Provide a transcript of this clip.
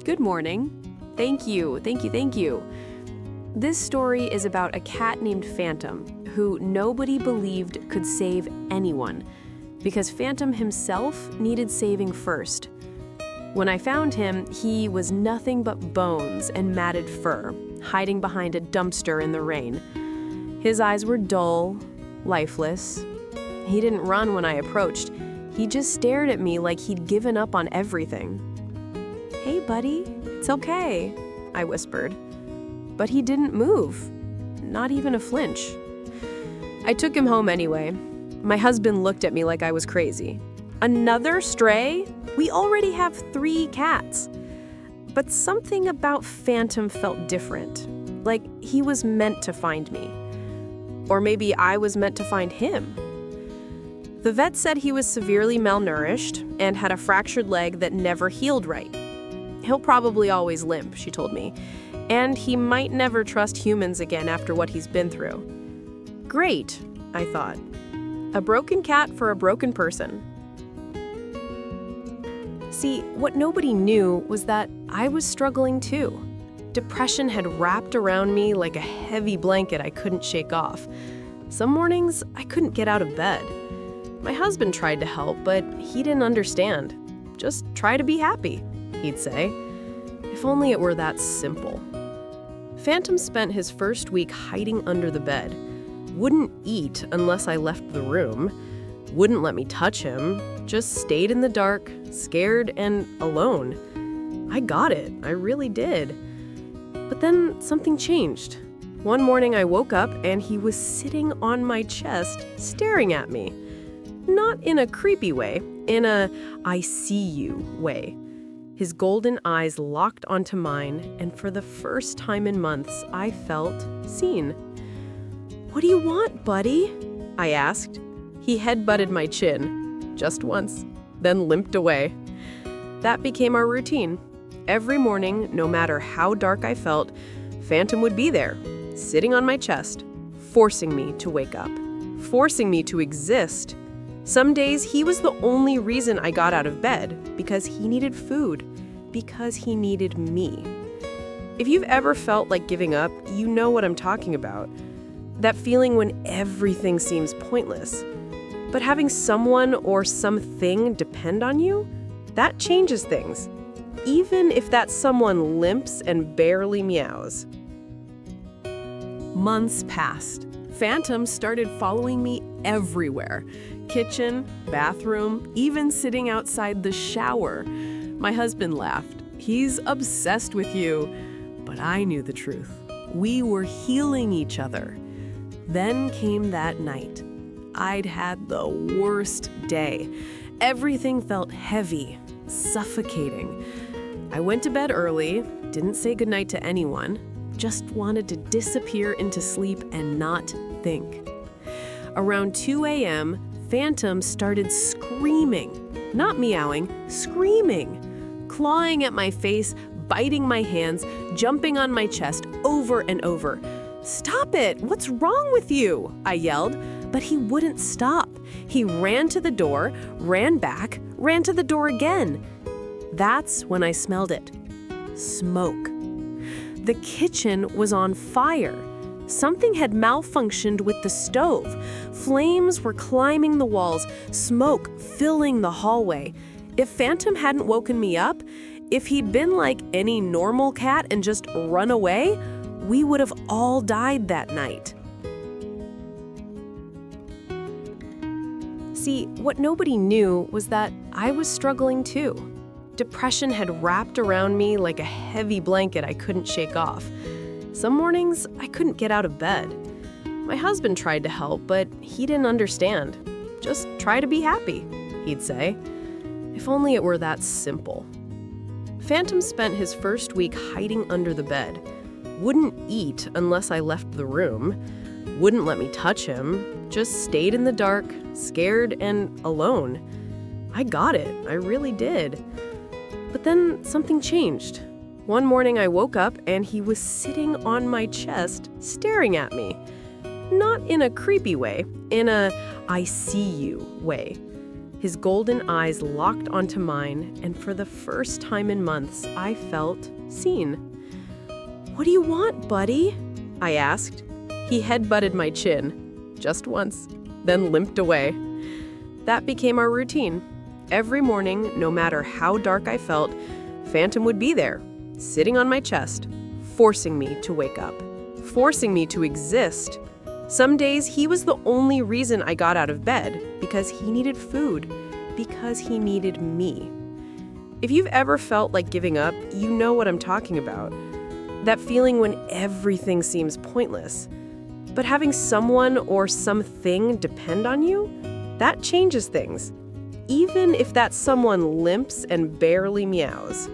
Good morning. Thank you. This story is about a cat named Phantom, who nobody believed could save anyone, because Phantom himself needed saving first. When I found him, he was nothing but bones and matted fur, hiding behind a dumpster in the rain. His eyes were dull, lifeless. He didn't run when I approached. He just stared at me like he'd given up on everything. "Hey, buddy, it's okay," I whispered. But he didn't move, not even a flinch. I took him home anyway. My husband looked at me like I was crazy. "Another stray? We already have 3 cats." But something about Phantom felt different, like he was meant to find me. Or maybe I was meant to find him. The vet said he was severely malnourished and had a fractured leg that never healed right. "He'll probably always limp," she told me, "and he might never trust humans again after what he's been through." Great, I thought. A broken cat for a broken person. See, what nobody knew was that I was struggling too. Depression had wrapped around me like a heavy blanket I couldn't shake off. Some mornings, I couldn't get out of bed. My husband tried to help, but he didn't understand. "Just try to be happy," he'd say. If only it were that simple. Phantom spent his first week hiding under the bed. Wouldn't eat unless I left the room. Wouldn't let me touch him. Just stayed in the dark, scared and alone. I got it. I really did. But then something changed. One morning I woke up and he was sitting on my chest, staring at me. Not in a creepy way, in a "I see you" way. His golden eyes locked onto mine, and for the first time in months, I felt seen. "What do you want, buddy?" I asked. He headbutted my chin, just once, then limped away. That became our routine. Every morning, no matter how dark I felt, Phantom would be there, sitting on my chest, forcing me to wake up, forcing me to exist. Some days, he was the only reason I got out of bed, because he needed food, because he needed me. If you've ever felt like giving up, you know what I'm talking about. That feeling when everything seems pointless. But having someone or something depend on you, that changes things, even if that someone limps and barely meows. Months passed. Phantom started following me everywhere. Kitchen, bathroom, even sitting outside the shower. My husband laughed. "He's obsessed with you." But I knew the truth. We were healing each other. Then came that night. I'd had the worst day. Everything felt heavy, suffocating. I went to bed early, didn't say goodnight to anyone, just wanted to disappear into sleep and not think. Around 2 a.m., Phantom started screaming. Not meowing, screaming. Clawing at my face, biting my hands, jumping on my chest over and over. "Stop it! What's wrong with you?" I yelled, but he wouldn't stop. He ran to the door, ran back, ran to the door again. That's when I smelled it. Smoke. The kitchen was on fire. Something had malfunctioned with the stove. Flames were climbing the walls, smoke filling the hallway. If Phantom hadn't woken me up, if he'd been like any normal cat and just run away, we would have all died that night. See, what nobody knew was that I was struggling too. Depression had wrapped around me like a heavy blanket I couldn't shake off. Some mornings, I couldn't get out of bed. My husband tried to help, but he didn't understand. "Just try to be happy," he'd say. If only it were that simple. Phantom spent his first week hiding under the bed. Wouldn't eat unless I left the room. Wouldn't let me touch him. Just stayed in the dark, scared and alone. I got it. I really did. But then something changed. One morning I woke up and he was sitting on my chest, staring at me. Not in a creepy way, in a "I see you" way. His golden eyes locked onto mine, and for the first time in months, I felt seen. "What do you want, buddy?" I asked. He head-butted my chin, just once, then limped away. That became our routine. Every morning, no matter how dark I felt, Phantom would be there, sitting on my chest, forcing me to wake up, forcing me to exist. Some days, he was the only reason I got out of bed, because he needed food, because he needed me. If you've ever felt like giving up, you know what I'm talking about. That feeling when everything seems pointless. But having someone or something depend on you, that changes things, even if that someone limps and barely meows.